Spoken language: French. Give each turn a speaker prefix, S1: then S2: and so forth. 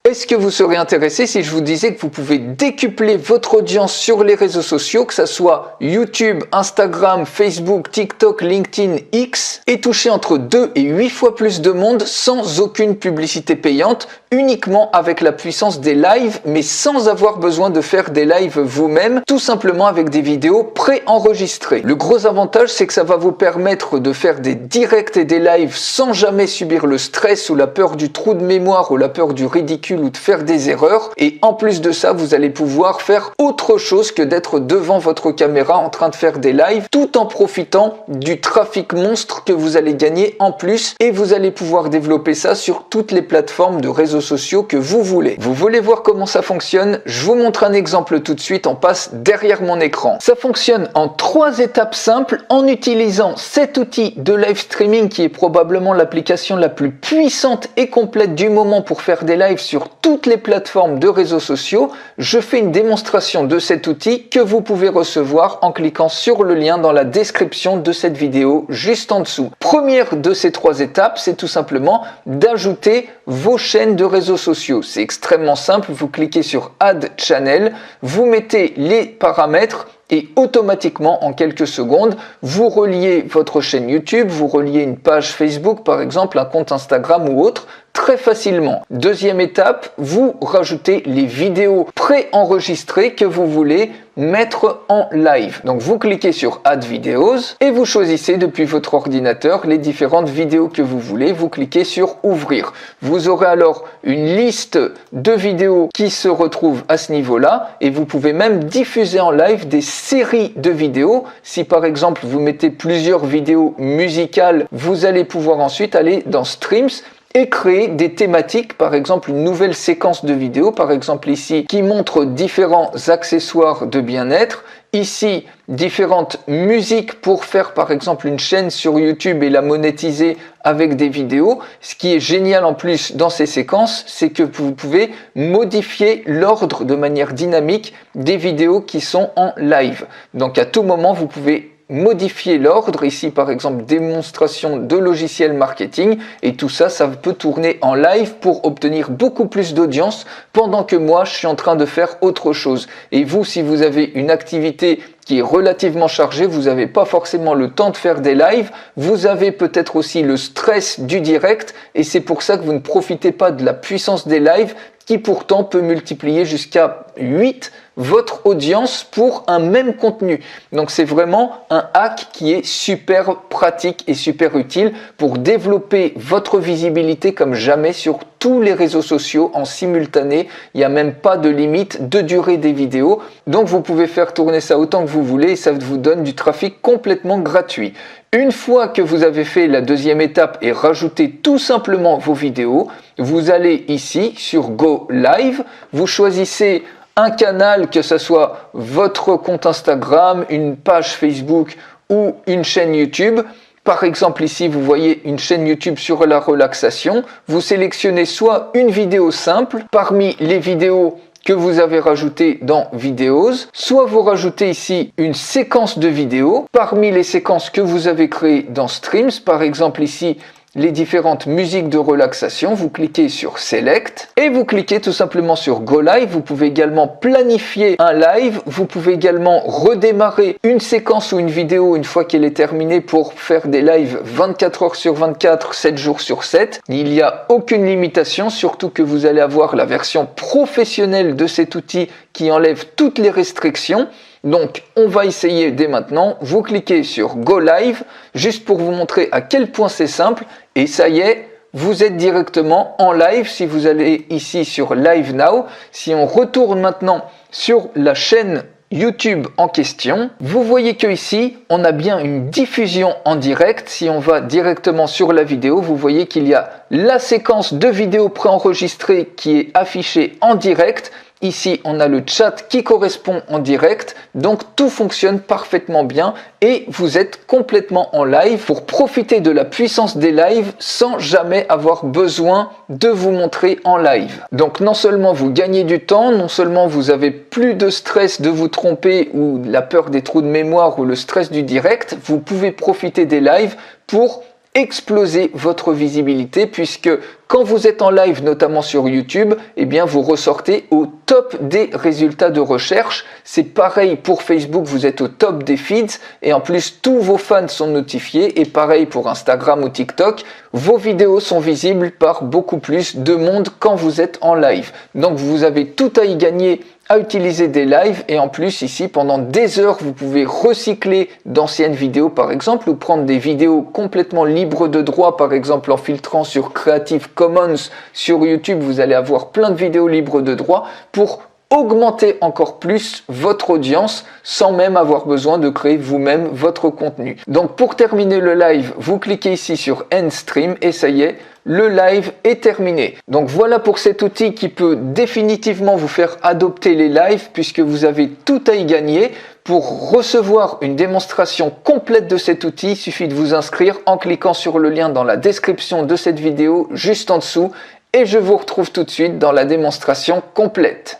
S1: Est-ce que vous serez intéressé si je vous disais que vous pouvez décupler votre audience sur les réseaux sociaux, que ce soit YouTube, Instagram, Facebook, TikTok, LinkedIn, X, et toucher entre 2 et 8 fois plus de monde sans aucune publicité payante, uniquement avec la puissance des lives, mais sans avoir besoin de faire des lives vous-même, tout simplement avec des vidéos pré-enregistrées. Le gros avantage, c'est que ça va vous permettre de faire des directs et des lives sans jamais subir le stress ou la peur du trou de mémoire ou la peur du ridicule ou de faire des erreurs. Et en plus de ça, vous allez pouvoir faire autre chose que d'être devant votre caméra en train de faire des lives, tout en profitant du trafic monstre que vous allez gagner en plus, et vous allez pouvoir développer ça sur toutes les plateformes de réseaux sociaux que vous voulez. Vous voulez voir comment ça fonctionne? Je vous montre un exemple tout de suite, on passe derrière mon écran. Ça fonctionne en 3 étapes simples en utilisant cet outil de live streaming qui est probablement l'application la plus puissante et complète du moment pour faire des lives sur toutes les plateformes de réseaux sociaux. Je fais une démonstration de cet outil que vous pouvez recevoir en cliquant sur le lien dans la description de cette vidéo juste en dessous. Première de ces 3 étapes, c'est tout simplement d'ajouter vos chaînes de réseaux sociaux. C'est extrêmement simple, vous cliquez sur Add Channel, vous mettez les paramètres et automatiquement, en quelques secondes, vous reliez votre chaîne YouTube, vous reliez une page Facebook par exemple, un compte Instagram ou autre, très facilement. Deuxième étape, vous rajoutez les vidéos pré-enregistrées que vous voulez mettre en live. Donc vous cliquez sur Add Videos et vous choisissez depuis votre ordinateur les différentes vidéos que vous voulez. Vous cliquez sur Ouvrir. Vous aurez alors une liste de vidéos qui se retrouvent à ce niveau-là et vous pouvez même diffuser en live des séries de vidéos. Si par exemple vous mettez plusieurs vidéos musicales, vous allez pouvoir ensuite aller dans Streams et créer des thématiques, par exemple une nouvelle séquence de vidéos, par exemple ici, qui montre différents accessoires de bien-être, ici différentes musiques pour faire par exemple une chaîne sur YouTube et la monétiser avec des vidéos. Ce qui est génial en plus dans ces séquences, c'est que vous pouvez modifier l'ordre de manière dynamique des vidéos qui sont en live. Donc à tout moment, vous pouvez modifier l'ordre, ici par exemple démonstration de logiciels marketing, et tout ça, ça peut tourner en live pour obtenir beaucoup plus d'audience pendant que moi je suis en train de faire autre chose. Et vous, si vous avez une activité qui est relativement chargée, vous n'avez pas forcément le temps de faire des lives, vous avez peut-être aussi le stress du direct, et c'est pour ça que vous ne profitez pas de la puissance des lives qui pourtant peut multiplier jusqu'à 8 votre audience pour un même contenu. Donc c'est vraiment un hack qui est super pratique et super utile pour développer votre visibilité comme jamais sur tous les réseaux sociaux en simultané. Il n'y a même pas de limite de durée des vidéos. Donc vous pouvez faire tourner ça autant que vous voulez et ça vous donne du trafic complètement gratuit. Une fois que vous avez fait la deuxième étape et rajouté tout simplement vos vidéos, vous allez ici sur Go Live, vous choisissez un canal, que ce soit votre compte Instagram, une page Facebook ou une chaîne YouTube. Par exemple ici vous voyez une chaîne YouTube sur la relaxation. Vous sélectionnez soit une vidéo simple parmi les vidéos que vous avez rajouté dans Videos, soit vous rajoutez ici une séquence de vidéos parmi les séquences que vous avez créées dans Streams. Par exemple ici les différentes musiques de relaxation, vous cliquez sur Select et vous cliquez tout simplement sur Go Live. Vous pouvez également planifier un live, vous pouvez également redémarrer une séquence ou une vidéo une fois qu'elle est terminée pour faire des lives 24 heures sur 24, 7 jours sur 7. Il n'y a aucune limitation, surtout que vous allez avoir la version professionnelle de cet outil qui enlève toutes les restrictions. Donc on va essayer dès maintenant, vous cliquez sur Go Live, juste pour vous montrer à quel point c'est simple, et ça y est, vous êtes directement en live. Si vous allez ici sur Live Now, si on retourne maintenant sur la chaîne YouTube en question, vous voyez que ici on a bien une diffusion en direct. Si on va directement sur la vidéo, vous voyez qu'il y a la séquence de vidéos préenregistrée qui est affichée en direct. Ici, on a le chat qui correspond en direct, donc tout fonctionne parfaitement bien et vous êtes complètement en live pour profiter de la puissance des lives sans jamais avoir besoin de vous montrer en live. Donc non seulement vous gagnez du temps, non seulement vous avez plus de stress de vous tromper ou la peur des trous de mémoire ou le stress du direct, vous pouvez profiter des lives pour exploser votre visibilité puisque quand vous êtes en live, notamment sur YouTube, eh bien vous ressortez au top des résultats de recherche. C'est pareil pour Facebook, vous êtes au top des feeds et en plus tous vos fans sont notifiés et pareil pour Instagram ou TikTok, vos vidéos sont visibles par beaucoup plus de monde quand vous êtes en live. Donc vous avez tout à y gagner à utiliser des lives et en plus ici pendant des heures vous pouvez recycler d'anciennes vidéos par exemple ou prendre des vidéos complètement libres de droit par exemple en filtrant sur Creative Commons sur YouTube vous allez avoir plein de vidéos libres de droit pour augmenter encore plus votre audience sans même avoir besoin de créer vous-même votre contenu. Donc pour terminer le live, vous cliquez ici sur End Stream et ça y est, le live est terminé. Donc voilà pour cet outil qui peut définitivement vous faire adopter les lives puisque vous avez tout à y gagner. Pour recevoir une démonstration complète de cet outil, il suffit de vous inscrire en cliquant sur le lien dans la description de cette vidéo juste en dessous et je vous retrouve tout de suite dans la démonstration complète.